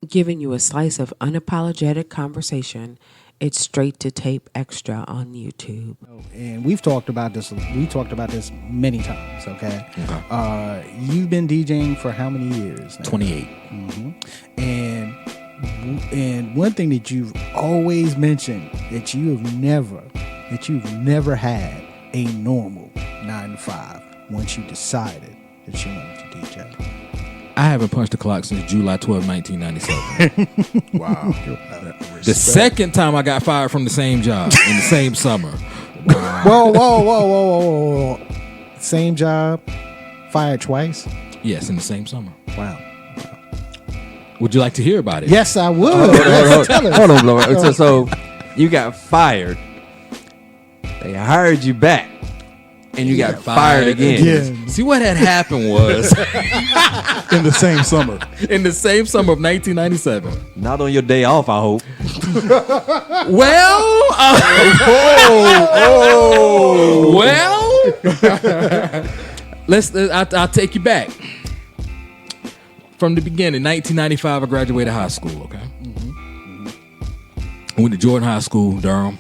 giving you a slice of unapologetic conversation. It's Straight to Tape Extra on YouTube. And we've talked about this. We talked about this many times. Okay. You've been DJing for how many years now? 28. And one thing that you've always mentioned that you've never had a normal 9 to 5 once you decided that you wanted to DJ. I haven't punched the clock since July 12, 1997. Wow. The second time I got fired from the same job in the same summer. Whoa. Same job, fired twice? Yes, in the same summer. Wow. Would you like to hear about it? Yes, I would. Hold on, Bro-Rabb. So you got fired. They hired you back. And you got fired again. See, what had happened was In the same summer. in the same summer of 1997. Not on your day off, I hope. Well, I'll take you back from the beginning. 1995, I graduated high school. Okay, I went to Jordan High School, Durham,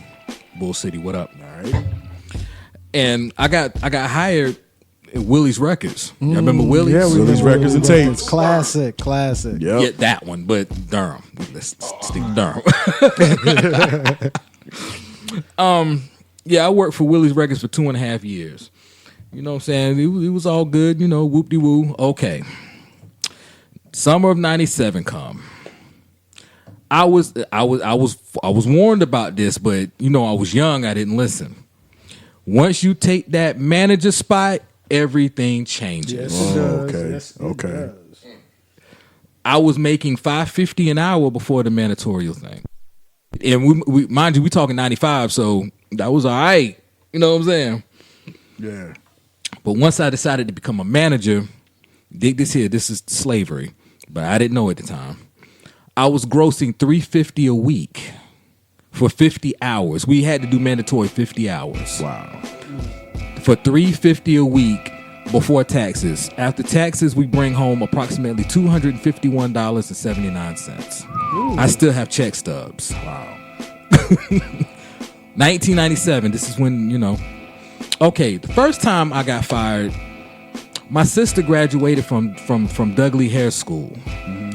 Bull City. What up? All right. And I got hired at Willie's Records. Y'all remember Willie's? Yeah, Willie's Records and Tapes. Classic. Yep. Yeah, that one, but Durham. Let's stick to Durham. Yeah, I worked for Willie's Records for 2.5 years. You know what I'm saying? It was all good, whoop-de-woo. Okay. Summer of 97 come. I was warned about this, but I was young, I didn't listen. Once you take that manager spot, everything changes. Yes, it does. Okay. Yes, it Okay. does. I was making $5.50 an hour before the managerial thing, and we mind you, we talking 95, so that was all right. You know what I'm saying? Yeah. But once I decided to become a manager, dig this here. This is slavery, but I didn't know at the time. I was grossing $350 a week. For 50 hours. We had to do mandatory 50 hours. Wow. For $350 a week before taxes. After taxes, we bring home approximately $251.79. I still have check stubs. Wow. 1997, this is when, Okay, the first time I got fired, my sister graduated from Dudley Hair School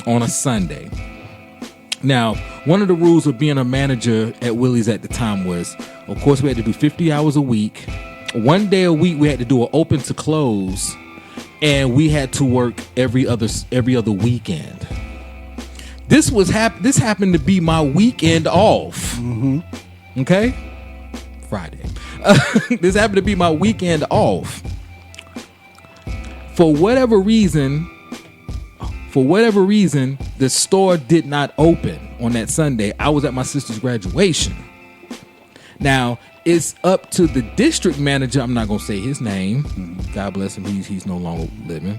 on a Sunday. Now, one of the rules of being a manager at Willie's at the time was, of course, we had to do 50 hours a week. One day a week, we had to do an open to close, and we had to work every other weekend. This happened to be my weekend off. Okay, Friday. This happened to be my weekend off. For whatever reason, the store did not open on that Sunday. I was at my sister's graduation. Now, it's up to the district manager. I'm not going to say his name. God bless him. He's no longer living.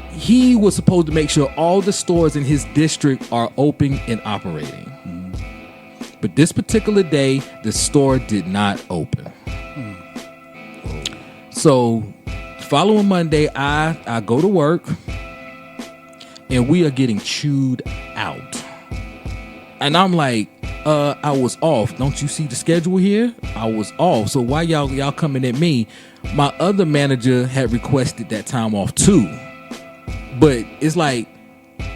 He was supposed to make sure all the stores in his district are open and operating. But this particular day, the store did not open. So, following Monday, I go to work. And we are getting chewed out. And I'm like, I was off. Don't you see the schedule here? I was off. So why y'all coming at me? My other manager had requested that time off too. But it's like,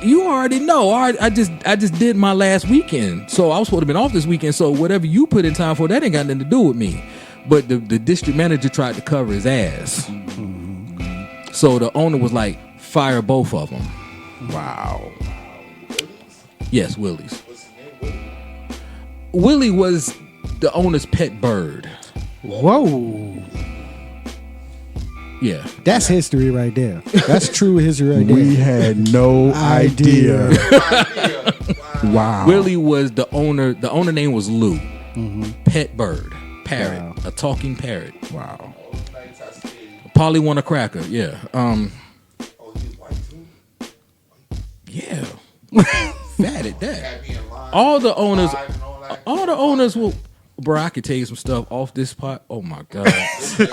you already know. I just did my last weekend. So I was supposed to have been off this weekend. So whatever you put in time for, that ain't got nothing to do with me. But the district manager tried to cover his ass. So the owner was like, fire both of them. Wow. Yes, Willie's. Willie was the owner's pet bird. Whoa. Yeah. That's history right there. That's true history right there. We had no idea. Wow. Willie was the owner. The owner name was Lou. Pet bird. Parrot. Wow. A talking parrot. Wow. Polly want a cracker. Yeah. Yeah. Fat at that. All the owners will. Bro, I could tell you some stuff off this pot. Oh my God. We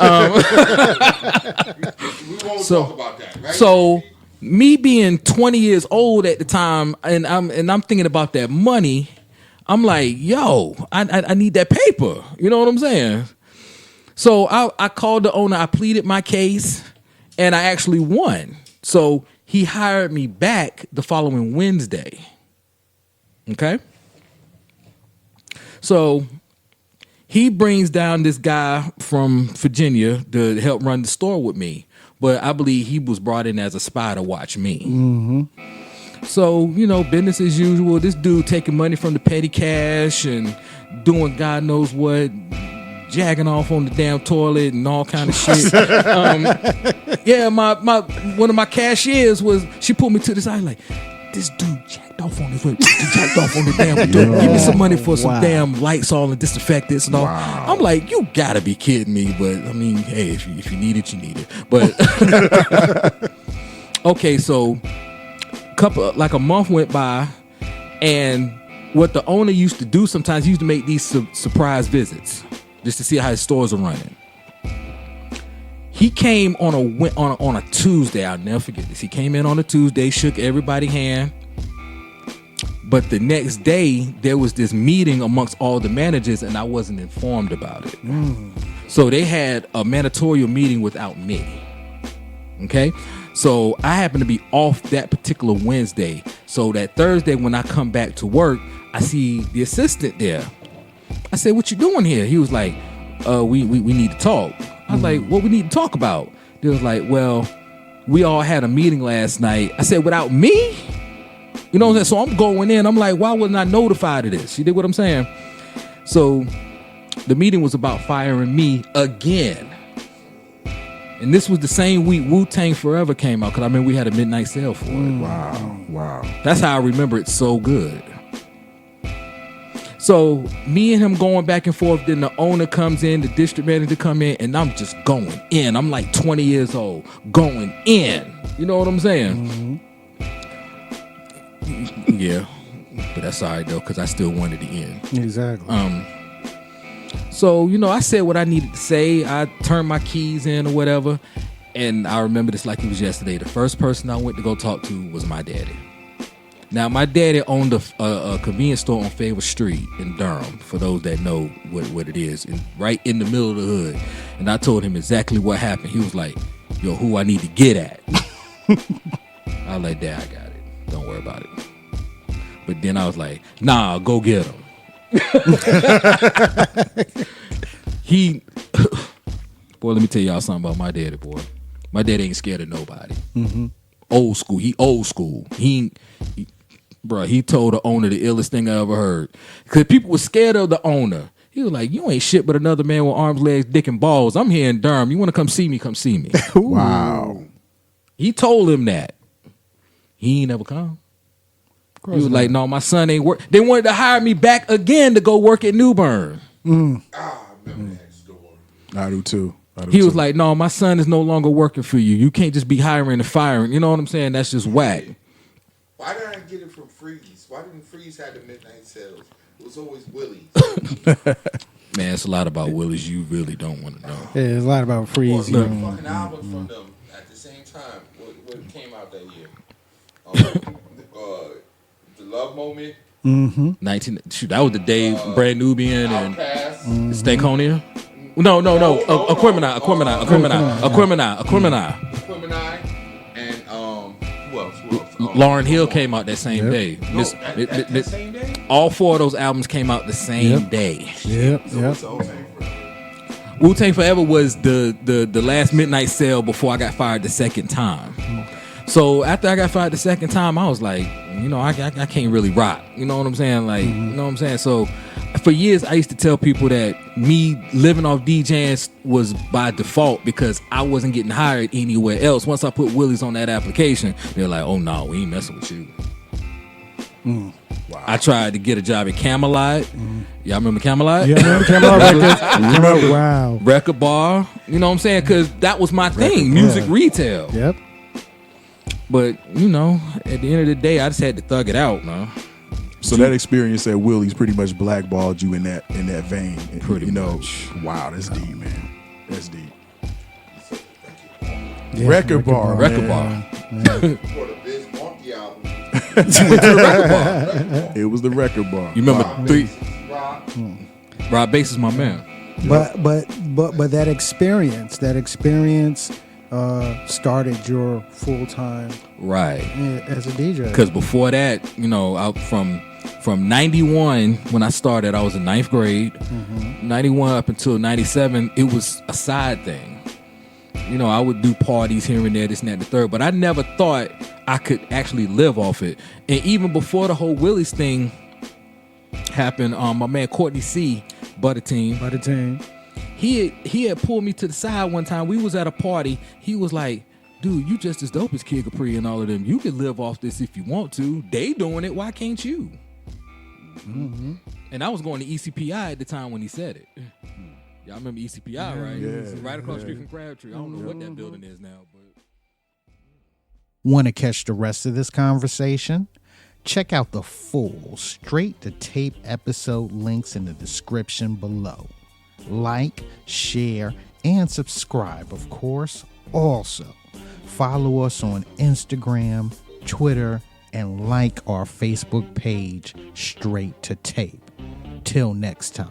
won't talk about that, right? So me being 20 years old at the time, and I'm thinking about that money. I'm like, yo, I need that paper. You know what I'm saying? So I called the owner. I pleaded my case, and I actually won. So he hired me back the following Wednesday. Okay? So he brings down this guy from Virginia to help run the store with me. But I believe he was brought in as a spy to watch me. Mm-hmm. So, business as usual. This dude taking money from the petty cash and doing God knows what, jagging off on the damn toilet and all kind of shit. Yeah, my one of my cashiers she pulled me to the side like, this dude jacked off on the damn door. Give me some money for some damn Lysol and disinfectants and all. Wow. I'm like, you gotta be kidding me. But I mean, hey, if you need it, you need it. But okay, so a month went by, and what the owner used to do sometimes, he used to make these surprise visits just to see how his stores are running. He came on a Tuesday. I'll never forget this. He came in on a Tuesday, shook everybody's hand. But the next day, there was this meeting amongst all the managers, and I wasn't informed about it. So they had a managerial meeting without me. Okay? So I happened to be off that particular Wednesday. So that Thursday, when I come back to work, I see the assistant there. I said, what you doing here? He was like, we need to talk. I was like, what we need to talk about? They was like, well, we all had a meeting last night. I said, without me? You know what I'm saying? So I'm going in. I'm like, why wasn't I notified of this? You dig what I'm saying? So the meeting was about firing me again. And this was the same week Wu-Tang Forever came out, because I remember we had a midnight sale for it. Wow. That's how I remember it so good. So me and him going back and forth, then the owner comes in, the district manager come in, and I'm just going in. I'm like 20 years old, going in. You know what I'm saying? Mm-hmm. Yeah, but that's all right though, because I still wanted to end. Exactly. So, I said what I needed to say. I turned my keys in or whatever, and I remember this like it was yesterday. The first person I went to go talk to was my daddy. Now, my daddy owned a convenience store on Favor Street in Durham, for those that know what it is, right in the middle of the hood. And I told him exactly what happened. He was like, yo, who I need to get at? I was like, Dad, I got it. Don't worry about it. But then I was like, nah, go get him. Boy, let me tell y'all something about my daddy, boy. My daddy ain't scared of nobody. Mm-hmm. Old school. He old school. He told the owner the illest thing I ever heard. Because people were scared of the owner. He was like, you ain't shit but another man with arms, legs, dick, and balls. I'm here in Durham. You want to come see me? Come see me. Wow. He told him that. He ain't never come. He was like, no, my son ain't work. They wanted to hire me back again to go work at New Bern. I do too. He was like, no, my son is no longer working for you. You can't just be hiring and firing. You know what I'm saying? That's just whack. Why did I get it from Freeze? Why didn't Freeze have the midnight sales? It was always Willie's. Man, it's a lot about Willie's you really don't want to know. Yeah, there's a lot about Freeze. Well, fucking album from them at the same time. What came out that year? The Love Moment. Mm-hmm. That was the day Brand Nubian Outcast. and Stankonia. No. Aquemini. And who else? Lauryn Hill came out that same day. The same day? All four of those albums came out the same day. Yep. Wu-Tang Forever was the last midnight sale before I got fired the second time. So after I got fired the second time, I was like, I can't really rock. You know what I'm saying? Like, you know what I'm saying? So for years, I used to tell people that me living off DJing was by default because I wasn't getting hired anywhere else. Once I put Willie's on that application, they're like, oh, no, we ain't messing with you. Wow. I tried to get a job at Camelot. Y'all remember Camelot? Yeah, remember Camelot? Wow. Record bar. You know what I'm saying? Because that was my thing, music retail. Yep. But, at the end of the day, I just had to thug it out, man. So that experience at Willie's pretty much blackballed you in that vein. Pretty much. Wow, that's deep, man. That's deep. Yeah, Record bar. Record bar. For the Biz Markie album. It was the record bar. You remember Rob three? Bass, Rob. Rob Bass is my man. But that experience started your full time Right. as a DJ. Because before that, from 91 when I started, I was in 9th grade. 91 up until 97, it was a side thing. I would do parties here and there, this and that, and the third, but I never thought I could actually live off it. And even before the whole Willie's thing happened, my man Courtney C, Butta Team, he had pulled me to the side one time. We was at a party. He was like, dude, you just as dope as Kid Capri and all of them. You can live off this if you want to. They doing it. Why can't you? And I was going to ECPI at the time when he said it. Y'all remember ECPI, right? It's right across the street from Crabtree. I don't know what that building is now, but Want to catch the rest of this conversation? Check out the full Straight to Tape episode links in the description below. Like, share, and subscribe, of course. Also, follow us on Instagram, Twitter, and like our Facebook page, Straight to Tape. Till next time.